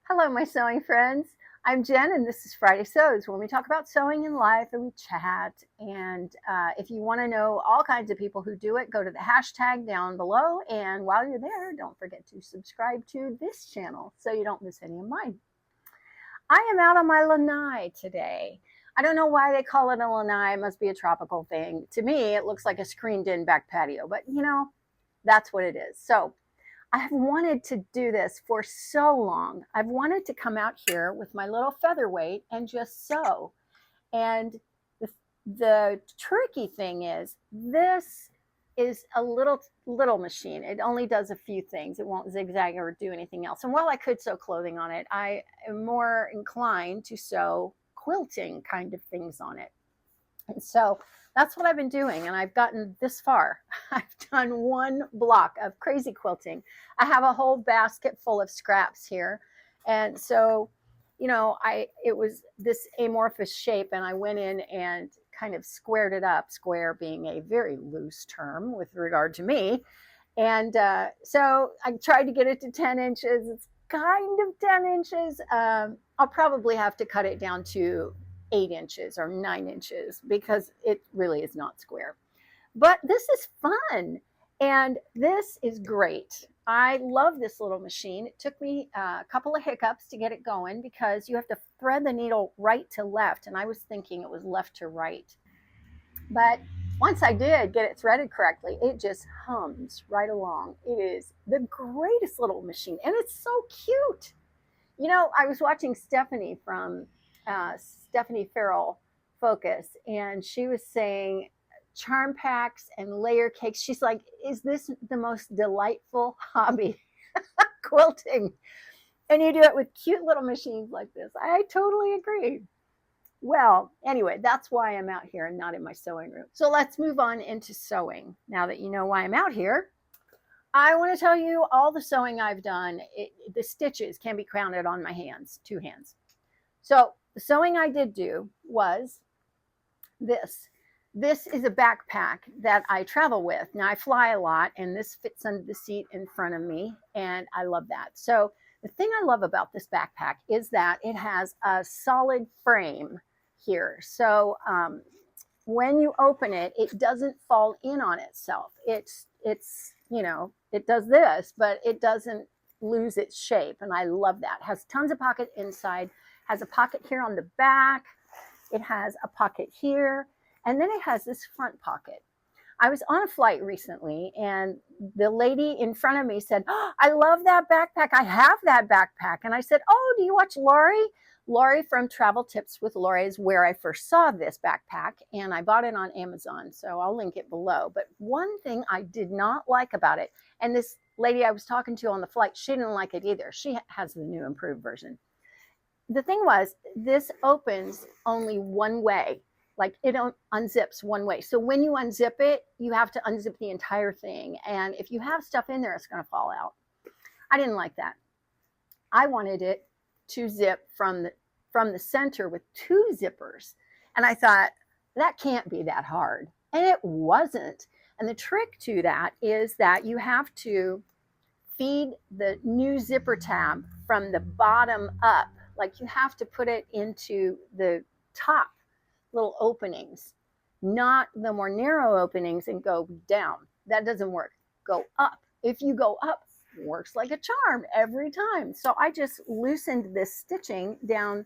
Hello, my sewing friends. I'm Jen, and this is Friday Sews, when we talk about sewing in life and we chat. And if you want to know all kinds of people who do it, go to the hashtag down below. And while you're there, don't forget to subscribe to this channel so you don't miss any of mine. I am out on my lanai today. I don't know why they call it a lanai. It must be a tropical thing. To me, it looks like a screened-in back patio, but that's what it is. So I've wanted to do this for so long. I've wanted to come out here with my little featherweight and just sew. And the tricky thing is, this is a little machine. It only does a few things. It won't zigzag or do anything else. And while I could sew clothing on it, I am more inclined to sew quilting kind of things on it. And so that's what I've been doing, and I've gotten this far. I've done one block of crazy quilting. I have a whole basket full of scraps here. And so, it was this amorphous shape, and I went in and kind of squared it up, square being a very loose term with regard to me. And so I tried to get it to 10 inches. It's kind of 10 inches. I'll probably have to cut it down to 8 inches or 9 inches because it really is not square. But this is fun, and this is great. I love this little machine. It took me a couple of hiccups to get it going because you have to thread the needle right to left, and I was thinking it was left to right. But once I did get it threaded correctly, it just hums right along. It is the greatest little machine, and it's so cute. I was watching Stephanie from Stephanie Farrell Focus, and she was saying charm packs and layer cakes. She's like, is this the most delightful hobby? Quilting. And you do it with cute little machines like this. I totally agree. Well, anyway, that's why I'm out here and not in my sewing room. So let's move on into sewing. Now that you know why I'm out here, I want to tell you all the sewing I've done. The stitches can be counted on my hands, 2 hands. So the sewing I did do was this. This is a backpack that I travel with. Now I fly a lot, and this fits under the seat in front of me, and I love that. So the thing I love about this backpack is that it has a solid frame here. So when you open it, it doesn't fall in on itself. It does this, but it doesn't lose its shape, and I love that. It has tons of pocket inside, has a pocket here on the back. It has a pocket here, and then it has this front pocket. I was on a flight recently, and the lady in front of me said, "Oh, I love that backpack. I have that backpack." And I said, "Oh, do you watch Laurie?" Laurie from Travel Tips with Laurie is where I first saw this backpack, and I bought it on Amazon, so I'll link it below. But one thing I did not like about it, and this lady I was talking to on the flight, she didn't like it either. She has the new improved version. The thing was, this opens only one way. Like, it unzips one way. So when you unzip it, you have to unzip the entire thing. And if you have stuff in there, it's going to fall out. I didn't like that. I wanted it to zip from the center with 2 zippers. And I thought, that can't be that hard. And it wasn't. And the trick to that is that you have to feed the new zipper tab from the bottom up. Like, you have to put it into the top little openings, not the more narrow openings, and go down. That doesn't work. Go up. If you go up, it works like a charm every time. So I just loosened this stitching down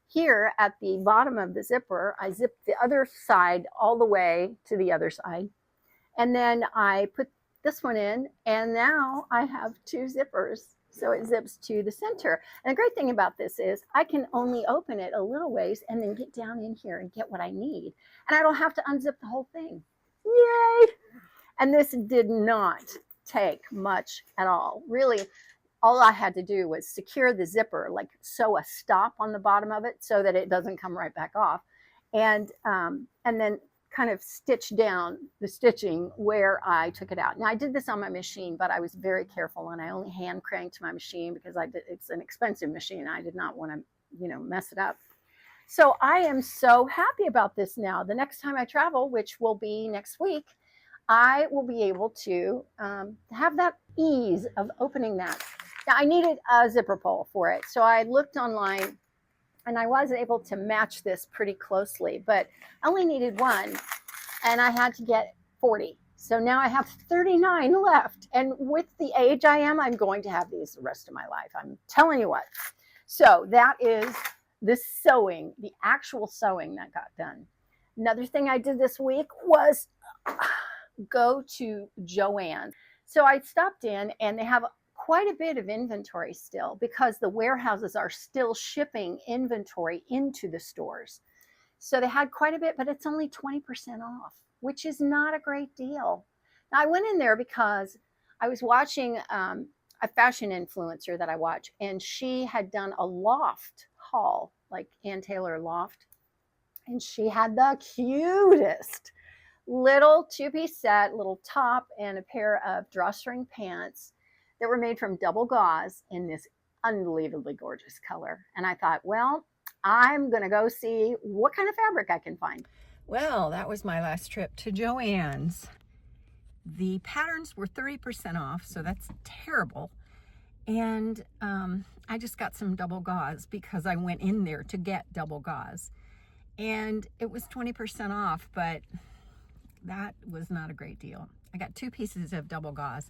here at the bottom of the zipper. I zipped the other side all the way to the other side, and then I put this one in, and now I have 2 zippers. So it zips to the center. And the great thing about this is I can only open it a little ways and then get down in here and get what I need. And I don't have to unzip the whole thing. Yay! And this did not take much at all. Really, all I had to do was secure the zipper, like sew a stop on the bottom of it so that it doesn't come right back off. And then kind of stitch down the stitching where I took it out. Now I did this on my machine, but I was very careful, and I only hand cranked my machine because it's an expensive machine. I did not want to, mess it up. So I am so happy about this now. The next time I travel, which will be next week, I will be able to have that ease of opening that Now I needed a zipper pull for it. So I looked online and I was able to match this pretty closely, but I only needed one and I had to get 40. So now I have 39 left. And with the age I am, I'm going to have these the rest of my life. I'm telling you what. So that is the sewing, the actual sewing that got done. Another thing I did this week was go to Joann. So I stopped in and they have quite a bit of inventory still because the warehouses are still shipping inventory into the stores. So they had quite a bit, but it's only 20% off, which is not a great deal. Now I went in there because I was watching a fashion influencer that I watch, and she had done a loft haul, like Ann Taylor loft, and she had the cutest little two-piece set, little top and a pair of drawstring pants that were made from double gauze in this unbelievably gorgeous color. And I thought, well, I'm going to go see what kind of fabric I can find. Well, that was my last trip to Joann's. The patterns were 30% off, so that's terrible. And I just got some double gauze because I went in there to get double gauze. And it was 20% off, but that was not a great deal. I got 2 pieces of double gauze,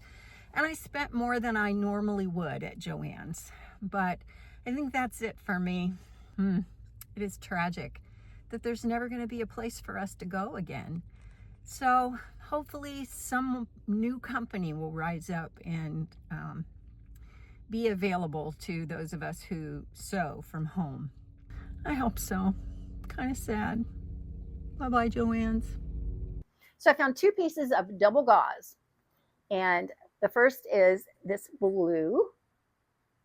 and I spent more than I normally would at Joann's. But I think that's it for me. It is tragic that there's never going to be a place for us to go again. So hopefully some new company will rise up and be available to those of us who sew from home. I hope so. Kind of sad. Bye-bye, Joann's. So I found 2 pieces of double gauze. And the first is this blue,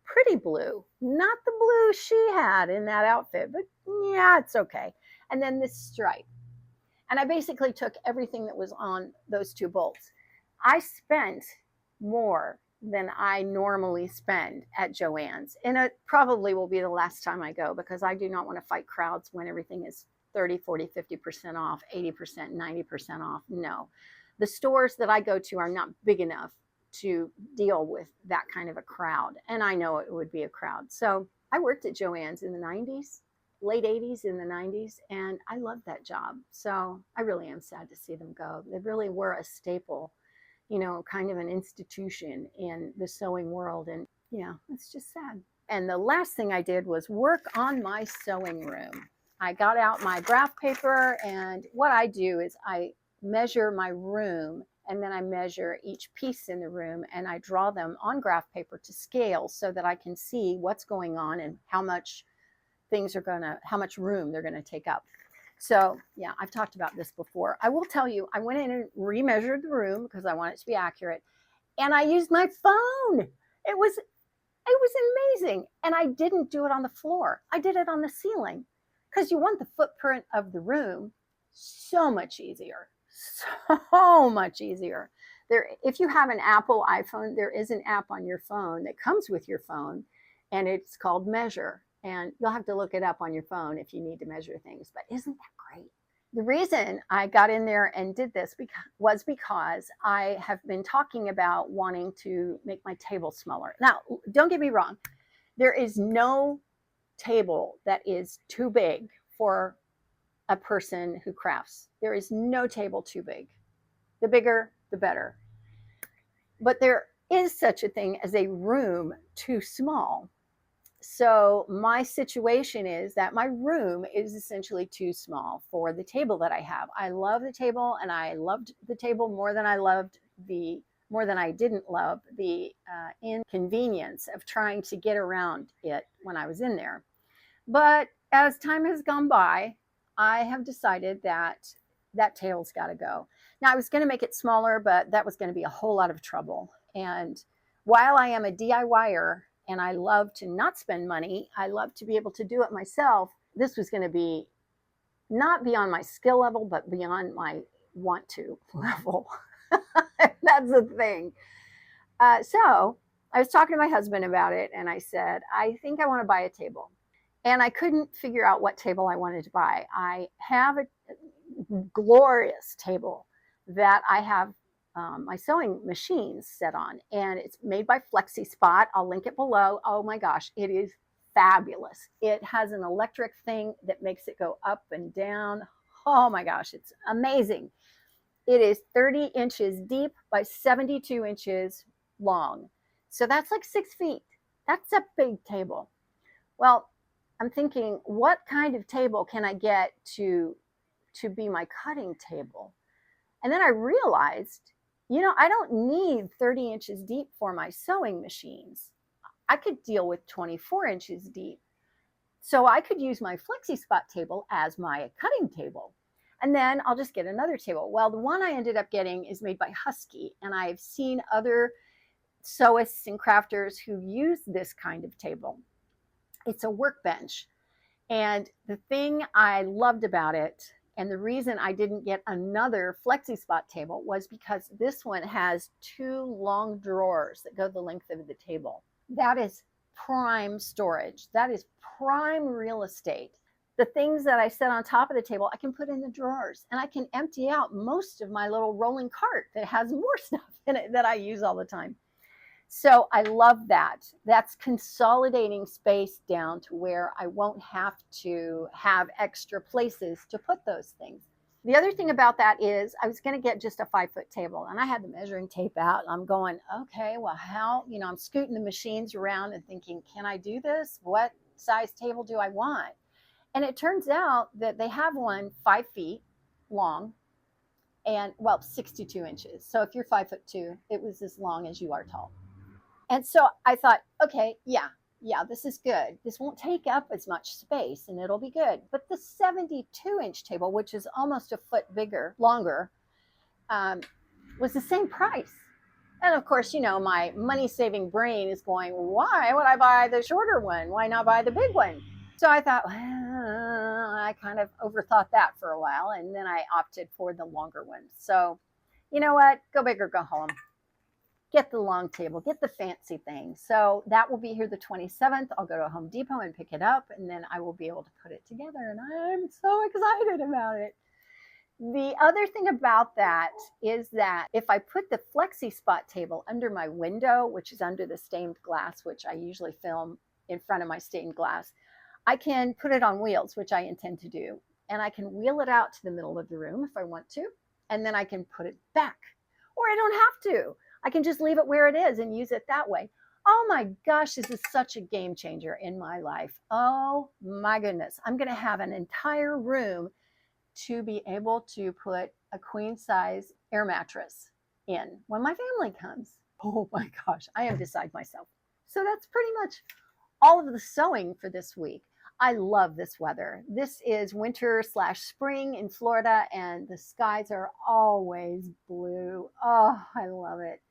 pretty blue, not the blue she had in that outfit, but yeah, it's okay. And then this stripe. And I basically took everything that was on those 2 bolts. I spent more than I normally spend at Joann's. And it probably will be the last time I go because I do not want to fight crowds when everything is 30, 40, 50% off, 80%, 90% off. No. The stores that I go to are not big enough to deal with that kind of a crowd. And I know it would be a crowd. So I worked at Joann's in the 90s, late 80s, in the 90s, and I loved that job. So I really am sad to see them go. They really were a staple, you know, kind of an institution in the sewing world. And yeah, it's just sad. And the last thing I did was work on my sewing room. I got out my graph paper, and what I do is I measure my room, and then I measure each piece in the room, and I draw them on graph paper to scale so that I can see what's going on and how much how much room they're gonna take up. So yeah, I've talked about this before. I will tell you, I went in and remeasured the room because I want it to be accurate, and I used my phone. It was amazing, and I didn't do it on the floor. I did it on the ceiling because you want the footprint of the room. So much easier. So much easier. If you have an Apple iPhone, there is an app on your phone that comes with your phone, and it's called Measure. And you'll have to look it up on your phone if you need to measure things. But isn't that great? The reason I got in there and did this was because I have been talking about wanting to make my table smaller. Now, don't get me wrong. There is no table that is too big for a person who crafts. There is no table too big. The bigger, the better. But there is such a thing as a room too small. So my situation is that my room is essentially too small for the table that I have. I love the table, and I loved the table more than I didn't love the inconvenience of trying to get around it when I was in there. But as time has gone by, I have decided that that table's got to go. Now, I was going to make it smaller, but that was going to be a whole lot of trouble. And while I am a DIYer and I love to not spend money, I love to be able to do it myself. This was going to be not beyond my skill level, but beyond my want to level. That's the thing. So I was talking to my husband about it, and I said, I think I want to buy a table. And I couldn't figure out what table I wanted to buy. I have a glorious table that I have my sewing machines set on, and it's made by Flexi Spot. I'll link it below. Oh my gosh, it is fabulous. It has an electric thing that makes it go up and down. Oh my gosh, it's amazing. It is 30 inches deep by 72 inches long. So that's like 6 feet. That's a big table. Well, I'm thinking, what kind of table can I get to be my cutting table? And then I realized, I don't need 30 inches deep for my sewing machines. I could deal with 24 inches deep. So I could use my Flexi Spot table as my cutting table. And then I'll just get another table. Well, the one I ended up getting is made by Husky, and I've seen other sewists and crafters who use this kind of table. It's a workbench. And the thing I loved about it, and the reason I didn't get another Flexi Spot table, was because this one has 2 long drawers that go the length of the table. That is prime storage. That is prime real estate. The things that I set on top of the table, I can put in the drawers, and I can empty out most of my little rolling cart that has more stuff in it that I use all the time. So I love that. That's consolidating space down to where I won't have to have extra places to put those things. The other thing about that is I was going to get just a 5-foot table, and I had the measuring tape out. I'm going, okay, well, how, I'm scooting the machines around and thinking, can I do this? What size table do I want? And it turns out that they have one 5 feet long and, 62 inches. So if you're 5'2", it was as long as you are tall. And so I thought, okay, yeah, this is good. This won't take up as much space and it'll be good. But the 72-inch table, which is almost a foot longer, was the same price. And of course, my money-saving brain is going, why would I buy the shorter one? Why not buy the big one? So I thought, well, I kind of overthought that for a while, and then I opted for the longer one. So you know what? Go big or go home. Get the long table, get the fancy thing. So that will be here the 27th. I'll go to Home Depot and pick it up, and then I will be able to put it together, and I'm so excited about it. The other thing about that is that if I put the Flexi Spot table under my window, which is under the stained glass, which I usually film in front of my stained glass, I can put it on wheels, which I intend to do, and I can wheel it out to the middle of the room if I want to, and then I can put it back, or I don't have to. I can just leave it where it is and use it that way. Oh my gosh, this is such a game changer in my life. Oh my goodness. I'm going to have an entire room to be able to put a queen size air mattress in when my family comes. Oh my gosh, I am beside myself. So that's pretty much all of the sewing for this week. I love this weather. This is winter/spring in Florida, and the skies are always blue. Oh, I love it.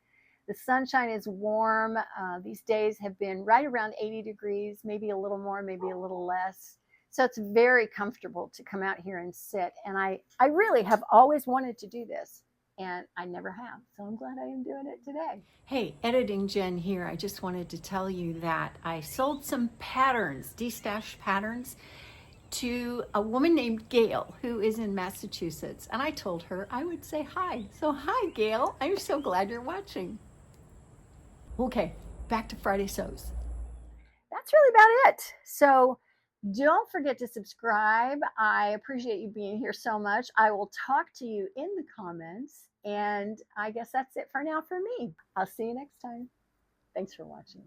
The sunshine is warm. These days have been right around 80 degrees, maybe a little more, maybe a little less. So it's very comfortable to come out here and sit. And I really have always wanted to do this, and I never have. So I'm glad I am doing it today. Hey, Editing Jen here. I just wanted to tell you that I sold some patterns, destashed patterns, to a woman named Gail who is in Massachusetts. And I told her I would say hi. So hi, Gail. I'm so glad you're watching. Okay, back to Friday Sews. That's really about it. So don't forget to subscribe. I appreciate you being here so much. I will talk to you in the comments. And I guess that's it for now for me. I'll see you next time. Thanks for watching.